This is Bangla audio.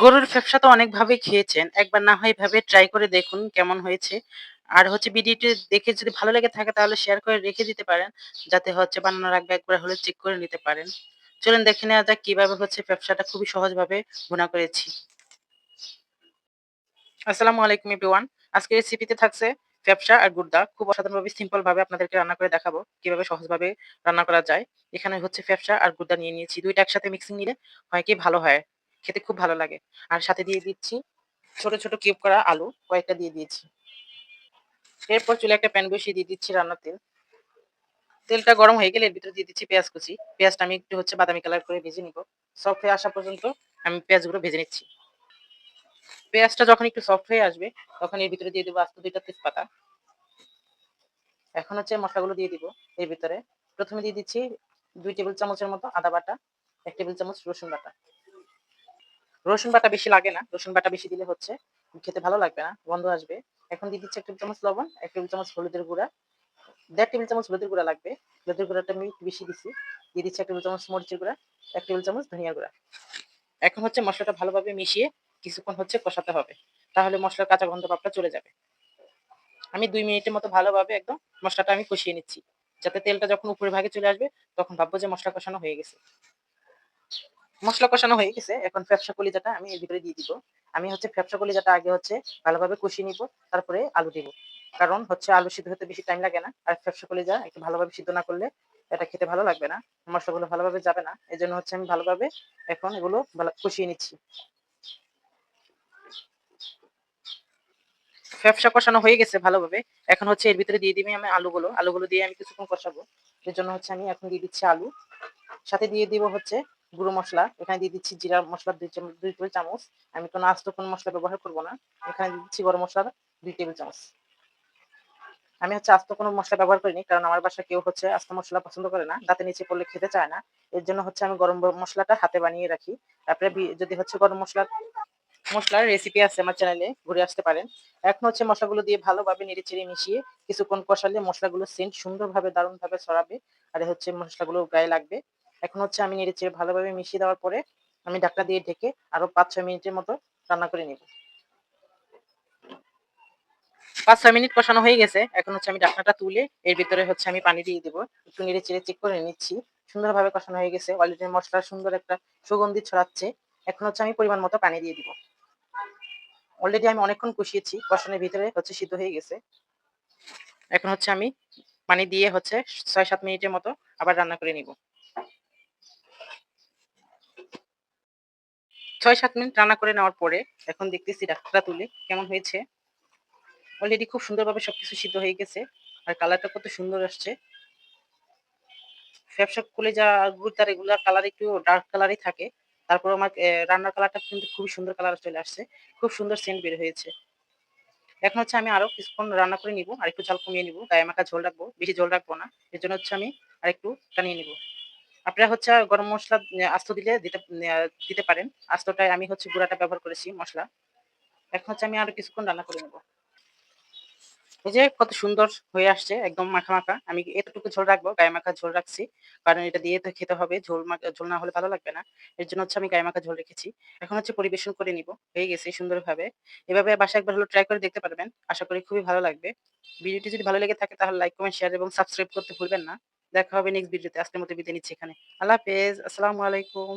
গরুর ফ্যাপসা তো অনেকভাবেই খেয়েছেন। একবার না হয় এভাবে ট্রাই করে দেখুন কেমন হয়েছে। আর ভিডিওটি দেখে যদি ভালো লেগে থাকে তাহলে শেয়ার করে রেখে দিতে পারেন। যাতে বানানোর আগে একবার হলে চেক করে নিতে পারেন। চলুন দেখে নেওয়া যাক কিভাবে ফ্যাপসাটা খুবই সহজভাবে ভুনা করেছি। আসসালামু আলাইকুম এভরিওয়ান। আজকের রেসিপিতে থাকছে ফ্যাপসা আর গুর্দা। খুব অসাধারণভাবে সিম্পল ভাবে আপনাদেরকে রান্না করে দেখাবো কিভাবে সহজভাবে রান্না করা যায়। এখানে ফ্যাপসা আর গুর্দা নিয়ে নিয়েছি। ২ টা একসাথে মিক্সিং নিলে হয় কি ভালো হয়। খেতে খুব ভালো লাগে। আর সাথে দিয়ে দিচ্ছি ছোট, ছোট কিউব করা আলু কয়েকটা দিয়ে দিয়েছি। এরপর চুলায় একটা প্যান বসিয়ে দিয়ে দিচ্ছি রান্নার তেল। তেলটা গরম হয়ে গেলে এর ভিতরে দিয়ে দিচ্ছি পেঁয়াজ কুচি। পেঁয়াজটা আমি একটু বাদামি কালার করে ভেজে নিব। সফট হয়ে আসা পর্যন্ত আমি পেঁয়াজগুলো ভেজে নিচ্ছি। পেঁয়াজটা যখন একটু সফট হয়ে আসবে তখন এর ভিতরে দিয়ে দেব আস্ত ২ টা তেজপাতা। এখন মসলাগুলো দিয়ে দিব এর ভিতরে। ১ম এ দিয়ে দিচ্ছি ২ টেবিল চামচের মতো আদা বাটা, ১ টেবিল চামচ রসুন বাটা। রসুন বাটা বেশি লাগে না। রসুন বাটা বেশি দিলে খেতে ভালো লাগবে না, গন্ধ আসবে। এখন দিয়ে দিচ্ছি ১ টেবিল চামচ লবণ, ১ টেবিল চামচ হলুদের গুঁড়া, ১.৫ টেবিল চামচ হলুদের গুঁড়া লাগবে। হলুদের গুঁড়াটা আমি একটু বেশি দিছি। দিয়ে দিচ্ছি ১ টেবিল চামচ মরিচের গুঁড়া, ১ টেবিল চামচ ধনিয়ার গুঁড়া। এখন মসলাটা ভালোভাবে মিশিয়ে কিছুক্ষণ কষাতে হবে। তাহলে মসলার কাঁচা গন্ধ ভাবটা চলে যাবে। আমি ২ মিনিটের মতো ভালোভাবে একদম মসলাটা আমি কষিয়ে নিচ্ছি। যাতে তেলটা যখন উপরের ভাগে চলে আসবে তখন ভাববো যে মসলা কষানো হয়ে গেছে। মসলা কষানো হয়ে গেছে। এখন ফ্যাপসা কলিজাটা আমি এর ভিতরে দিয়ে দিব। আমি ফ্যাপসা কলিজাটা আগে ভালোভাবে কষিয়ে নিব। তারপরে আলু দিব। কারণ আলু সিদ্ধ হতে বেশি টাইম লাগে না। আর ফ্যাপসা কলিজা একটু ভালোভাবে সিদ্ধ না করলে এটা খেতে ভালো লাগবে না। মসলাগুলো ভালোভাবে যাবে না। এজন্য আমি ভালোভাবে এখন এগুলো কষিয়ে নিচ্ছি। ফ্যাপসা কষানো হয়ে গেছে ভালোভাবে। এখন এর ভিতরে দিয়ে দিবি আমি আলুগুলো। আলুগুলো দিয়ে আমি কিছুক্ষণ কষাবো। এজন্য আমি এখন দিয়ে দিচ্ছি আলু। সাথে দিয়ে দিব গুঁড়ো মসলা। এখানে দিয়ে দিচ্ছি জিরা মসলা ২ টেবিল চামচ। আমি কোনো আস্ত কোনো মসলা ব্যবহার করব না। এখানে দিয়ে দিচ্ছি গরম মসলা ২ টেবিল চামচ। আমি আস্ত কোনো মসলা ব্যবহার করিনি। কারণ আমার বাসায় কেউ আস্ত মসলা পছন্দ করে না। দাঁতের নিচে পড়লে খেতে চায় না। এর জন্য আমি গরম মসলাটা হাতে বানিয়ে রাখি। তারপরে যদি গরম মসলার রেসিপি আছে আমার চ্যানেলে, ঘুরে আসতে পারেন। এখন মসলাগুলো দিয়ে ভালোভাবে নেড়েচেড়ে মিশিয়ে কিছুক্ষণ কষালে মসলাগুলোর সেন্ট সুন্দরভাবে দারুণভাবে ছড়াবে। আর মসলাগুলো গায়ে লাগবে। এখন আমি নেড়েচেড়ে ভালোভাবে মিশিয়ে দেওয়ার পরে আমি ঢাকনা দিয়ে ঢেকে আরো ৫-৬ মিনিটের মতো রান্না করে নিব। ৫-৬ মিনিট কষানো হয়ে গেছে। এখন আমি ঢাকনাটা তুলে এর ভিতরে আমি পানি দিয়ে দিব। একটু নেড়েচেড়ে চেক করে নিচ্ছি। সুন্দরভাবে কষানো হয়ে গেছে। অলরেডি মসলার সুন্দর একটা সুগন্ধি ছড়াচ্ছে। এখন আমি পরিমাণ মতো পানি দিয়ে দিব। অলরেডি আমি অনেকক্ষণ কষিয়েছি। কষানোর ভিতরে সিদ্ধ হয়ে গেছে। এখন আমি পানি দিয়ে ৬-৭ মিনিটের মতো আবার রান্না করে নিব। ৬-৭ মিনিট রান্না করে নেওয়ার পরে এখন দেখতেছি ঢাকনাটা তুলে কেমন হয়েছে। অলরেডি খুব সুন্দরভাবে সবকিছু সিদ্ধ হয়ে গেছে। আর কালারটা কত সুন্দর আসছে। ফ্যাপসা কলিজা গুড়দার এগুলার কালার একটু ডার্ক কালারই থাকে। তারপরেও আমার রান্নার কালারটা কিন্তু খুবই সুন্দর কালার চলে আসছে। খুব সুন্দর সেন্ট বের হয়েছে। এখন আমি আরো কিছুক্ষণ রান্না করে নিব। আরেকটু ঝাল কমিয়ে নিব। গায়ে মাখা ঝোল রাখবো। বেশি ঝোল রাখবো না। এজন্য আমি আরেকটু টানিয়ে নিব। আপনারা গরম মসলা আস্ত দিলে দিতে পারেন। আস্তটায় আমি গুঁড়াটা ব্যবহার করেছি মসলা। এখন আমি আরো কিছুক্ষণ রান্না করে নেব। এই যে কত সুন্দর হয়ে আসছে একদম মাখা, মাখা। আমি এতটুকু ঝোল রাখবো, গায়ে মাখা ঝোল রাখছি। কারণ এটা দিয়ে তো খেতে হবে। ঝোল না হলে ভালো লাগবে না। এর জন্য আমি গায়ে মাখা ঝোল রেখেছি। এখন পরিবেশন করে নিব। হয়ে গেছে সুন্দরভাবে। এভাবে বাসায় একবার হলেও ট্রাই করে দেখতে পারবেন। আশা করি খুবই ভালো লাগবে। ভিডিওটি যদি ভালো লেগে থাকে তাহলে লাইক, কমেন্ট, শেয়ার এবং সাবস্ক্রাইব করতে ভুলবেন না। দেখা হবে নেক্সট ভিডিওতে। আজকের মতো বিদায় নিচ্ছি এখানে। আল্লাহ হাফেজ। আসসালামু আলাইকুম।